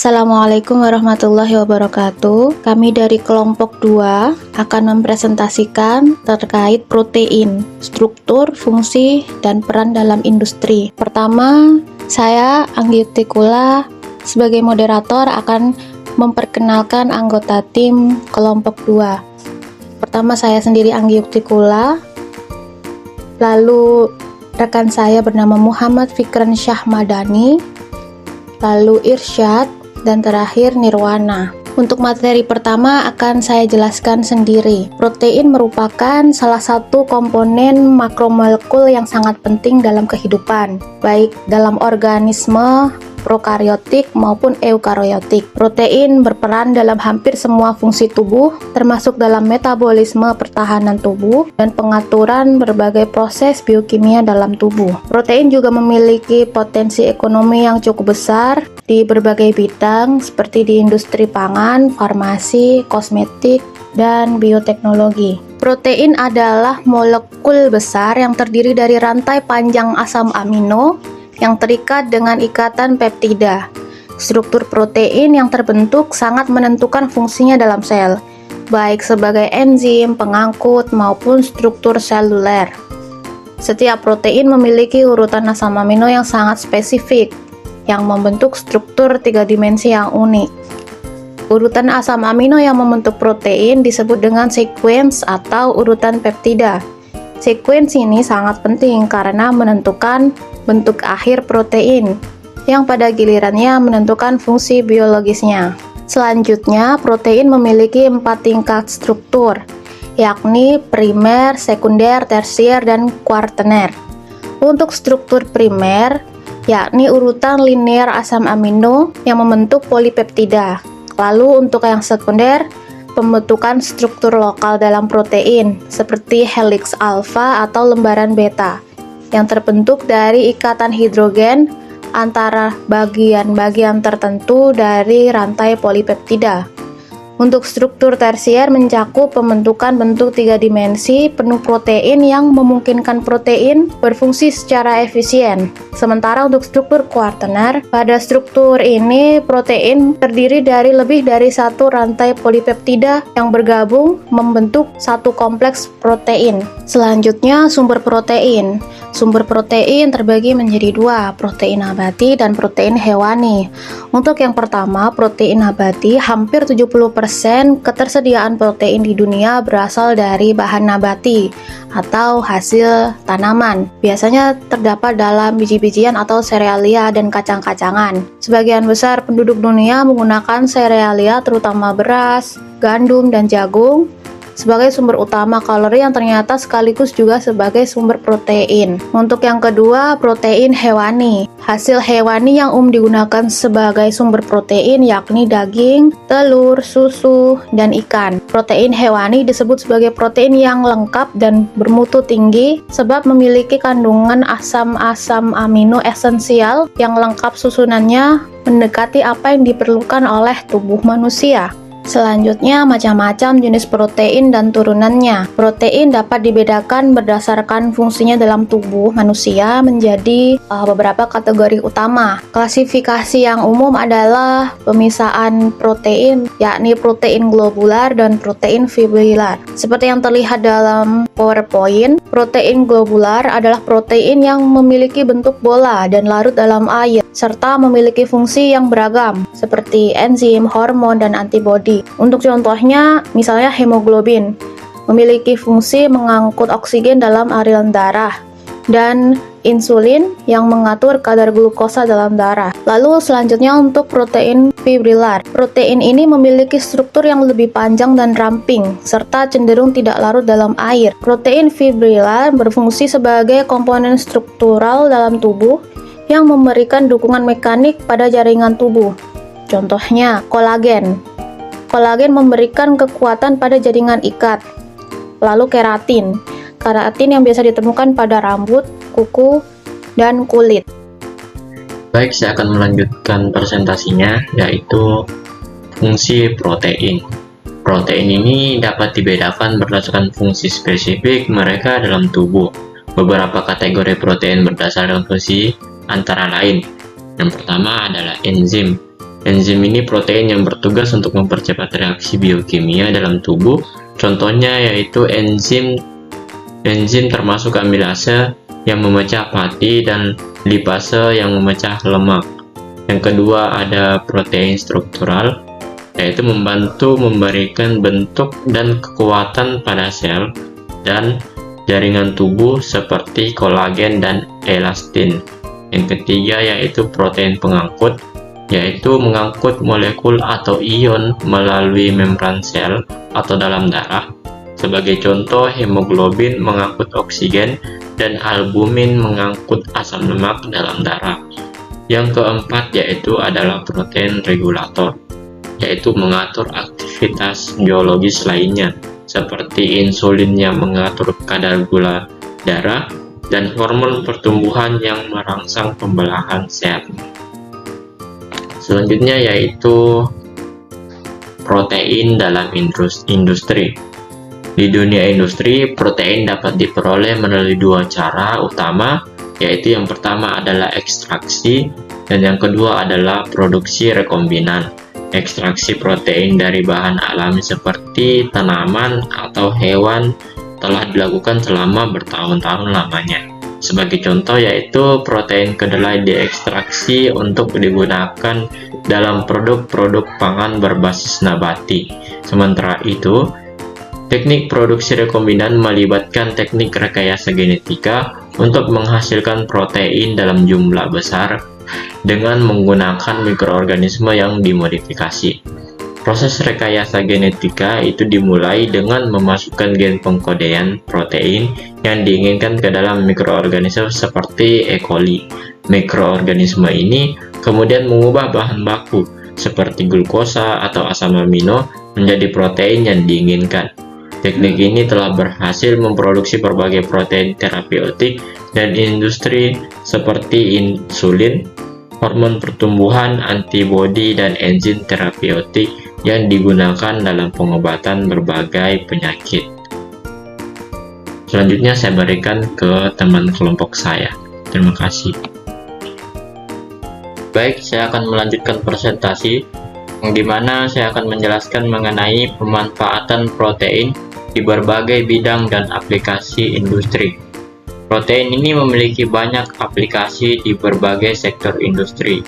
Assalamualaikum warahmatullahi wabarakatuh. Kami dari kelompok 2 akan mempresentasikan terkait protein, struktur, fungsi, dan peran dalam industri. Pertama, saya Anggi Tikula sebagai moderator akan memperkenalkan anggota tim kelompok 2. Pertama, saya sendiri Anggi Tikula. Lalu rekan saya bernama Muhammad Fikran Syahmadani, lalu Irsyad, dan terakhir Nirwana. Untuk materi pertama akan saya jelaskan sendiri. Protein merupakan salah satu komponen makromolekul yang sangat penting dalam kehidupan, baik dalam organisme prokaryotik maupun eukaryotik. Protein berperan dalam hampir semua fungsi tubuh, termasuk dalam metabolisme pertahanan tubuh dan pengaturan berbagai proses biokimia dalam tubuh. Protein juga memiliki potensi ekonomi yang cukup besar di berbagai bidang seperti di industri pangan, farmasi, kosmetik, dan bioteknologi. Protein adalah molekul besar yang terdiri dari rantai panjang asam amino yang terikat dengan ikatan peptida. Struktur protein yang terbentuk sangat menentukan fungsinya dalam sel, baik sebagai enzim, pengangkut, maupun struktur seluler. Setiap protein memiliki urutan asam amino yang sangat spesifik, yang membentuk struktur 3 dimensi yang unik. Urutan asam amino yang membentuk protein disebut dengan sequence atau urutan peptida. Sequence ini sangat penting karena menentukan bentuk akhir protein, yang pada gilirannya menentukan fungsi biologisnya. Selanjutnya, protein memiliki 4 tingkat struktur, yakni primer, sekunder, tersier, dan kuartener. Untuk struktur primer, yakni urutan linear asam amino yang membentuk polipeptida. Lalu untuk yang sekunder, pembentukan struktur lokal dalam protein, seperti helix alfa atau lembaran beta, yang terbentuk dari ikatan hidrogen antara bagian-bagian tertentu dari rantai polipeptida. Untuk struktur tersier mencakup pembentukan bentuk 3 dimensi penuh protein yang memungkinkan protein berfungsi secara efisien. Sementara untuk struktur kuartener, pada struktur ini protein terdiri dari lebih dari satu rantai polipeptida yang bergabung membentuk satu kompleks protein. Selanjutnya, sumber protein. Sumber protein terbagi menjadi 2, protein nabati dan protein hewani. Untuk yang pertama, protein nabati, hampir 70% ketersediaan protein di dunia berasal dari bahan nabati atau hasil tanaman. Biasanya terdapat dalam biji-bijian atau serealia dan kacang-kacangan. Sebagian besar penduduk dunia menggunakan serealia terutama beras, gandum, dan jagung sebagai sumber utama kalori yang ternyata sekaligus juga sebagai sumber protein. Untuk yang kedua, protein hewani. Hasil hewani yang digunakan sebagai sumber protein yakni daging, telur, susu, dan ikan. Protein hewani disebut sebagai protein yang lengkap dan bermutu tinggi sebab memiliki kandungan asam-asam amino esensial yang lengkap susunannya mendekati apa yang diperlukan oleh tubuh manusia. Selanjutnya, macam-macam jenis protein dan turunannya. Protein dapat dibedakan berdasarkan fungsinya dalam tubuh manusia menjadi beberapa kategori utama. Klasifikasi yang umum adalah pemisahan protein, yakni protein globular dan protein fibrilar. Seperti yang terlihat dalam PowerPoint, protein globular adalah protein yang memiliki bentuk bola dan larut dalam air, serta memiliki fungsi yang beragam, seperti enzim, hormon, dan antibodi. Untuk contohnya, misalnya hemoglobin, memiliki fungsi mengangkut oksigen dalam aliran darah, dan insulin yang mengatur kadar glukosa dalam darah. Lalu selanjutnya untuk protein fibrilar. Protein ini memiliki struktur yang lebih panjang dan ramping, serta cenderung tidak larut dalam air. Protein fibrilar berfungsi sebagai komponen struktural dalam tubuh yang memberikan dukungan mekanik pada jaringan tubuh. Contohnya, kolagen. Kolagen memberikan kekuatan pada jaringan ikat. Lalu keratin. Keratin yang biasa ditemukan pada rambut, kuku, dan kulit. Baik, saya akan melanjutkan presentasinya, yaitu fungsi protein. Protein ini dapat dibedakan berdasarkan fungsi spesifik mereka dalam tubuh. Beberapa kategori protein berdasarkan fungsi antara lain. Yang pertama adalah enzim. Enzim ini protein yang bertugas untuk mempercepat reaksi biokimia dalam tubuh. Contohnya yaitu enzim termasuk amilase yang memecah pati dan lipase yang memecah lemak. Yang kedua ada protein struktural, yaitu membantu memberikan bentuk dan kekuatan pada sel dan jaringan tubuh seperti kolagen dan elastin. Yang ketiga yaitu protein pengangkut, yaitu mengangkut molekul atau ion melalui membran sel atau dalam darah. Sebagai contoh, hemoglobin mengangkut oksigen dan albumin mengangkut asam lemak dalam darah. Yang keempat yaitu adalah protein regulator, yaitu mengatur aktivitas biologis lainnya, seperti insulin yang mengatur kadar gula darah dan hormon pertumbuhan yang merangsang pembelahan sel. Selanjutnya yaitu protein dalam industri. Di dunia industri, protein dapat diperoleh melalui dua cara utama, yaitu yang pertama adalah ekstraksi dan yang kedua adalah produksi rekombinan. Ekstraksi protein dari bahan alami seperti tanaman atau hewan telah dilakukan selama bertahun-tahun lamanya. Sebagai contoh yaitu protein kedelai diekstraksi untuk digunakan dalam produk-produk pangan berbasis nabati. Sementara itu, teknik produksi rekombinan melibatkan teknik rekayasa genetika untuk menghasilkan protein dalam jumlah besar dengan menggunakan mikroorganisme yang dimodifikasi. Proses rekayasa genetika itu dimulai dengan memasukkan gen pengkodean protein yang diinginkan ke dalam mikroorganisme seperti E. coli. Mikroorganisme ini kemudian mengubah bahan baku seperti glukosa atau asam amino menjadi protein yang diinginkan. Teknik ini telah berhasil memproduksi berbagai protein terapeutik dan industri seperti insulin, hormon pertumbuhan, antibodi, dan enzim terapeutik yang digunakan dalam pengobatan berbagai penyakit. Selanjutnya saya berikan ke teman kelompok saya. Terima kasih. Baik, saya akan melanjutkan presentasi yang dimana saya akan menjelaskan mengenai pemanfaatan protein di berbagai bidang dan aplikasi industri. Protein ini memiliki banyak aplikasi di berbagai sektor industri.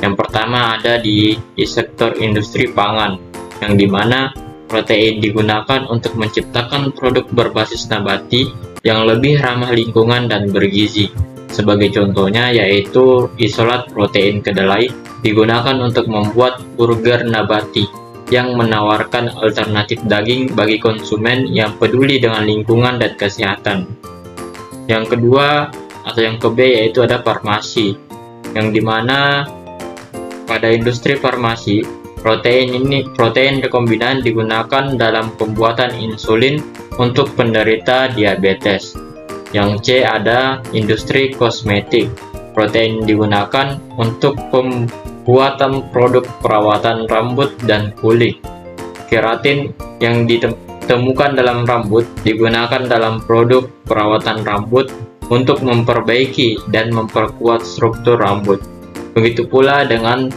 Yang pertama ada di sektor industri pangan, yang dimana protein digunakan untuk menciptakan produk berbasis nabati yang lebih ramah lingkungan dan bergizi. Sebagai contohnya yaitu isolat protein kedelai digunakan untuk membuat burger nabati yang menawarkan alternatif daging bagi konsumen yang peduli dengan lingkungan dan kesehatan. Yang kedua atau yang ke-B yaitu ada farmasi, yang dimana pada industri farmasi protein rekombinan digunakan dalam pembuatan insulin untuk penderita diabetes. Yang C ada industri kosmetik, protein digunakan untuk pembuatan produk perawatan rambut dan kulit. Keratin yang ditemukan dalam rambut digunakan dalam produk perawatan rambut untuk memperbaiki dan memperkuat struktur rambut. Begitu pula dengan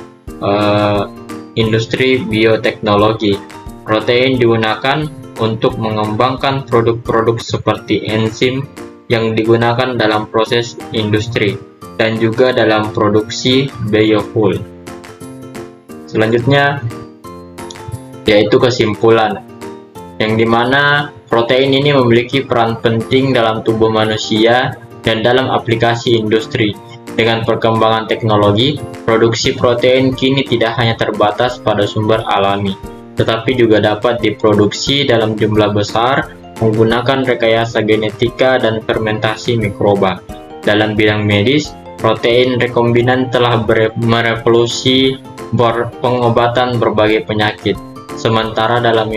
industri bioteknologi. Protein digunakan untuk mengembangkan produk-produk seperti enzim yang digunakan dalam proses industri dan juga dalam produksi biofuel. Selanjutnya yaitu kesimpulan, yang dimana protein ini memiliki peran penting dalam tubuh manusia dan dalam aplikasi industri. Dengan perkembangan teknologi, produksi protein kini tidak hanya terbatas pada sumber alami, tetapi juga dapat diproduksi dalam jumlah besar menggunakan rekayasa genetika dan fermentasi mikroba. Dalam bidang medis, protein rekombinan telah merevolusi pengobatan berbagai penyakit. Sementara dalam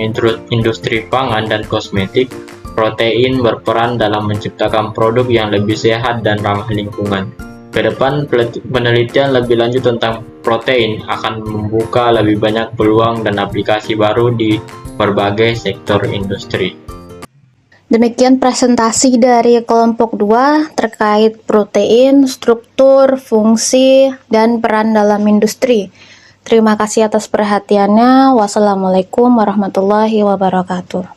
industri pangan dan kosmetik, protein berperan dalam menciptakan produk yang lebih sehat dan ramah lingkungan. Ke depan, penelitian lebih lanjut tentang protein akan membuka lebih banyak peluang dan aplikasi baru di berbagai sektor industri. Demikian presentasi dari kelompok 2 terkait protein, struktur, fungsi, dan peran dalam industri. Terima kasih atas perhatiannya. Wassalamualaikum warahmatullahi wabarakatuh.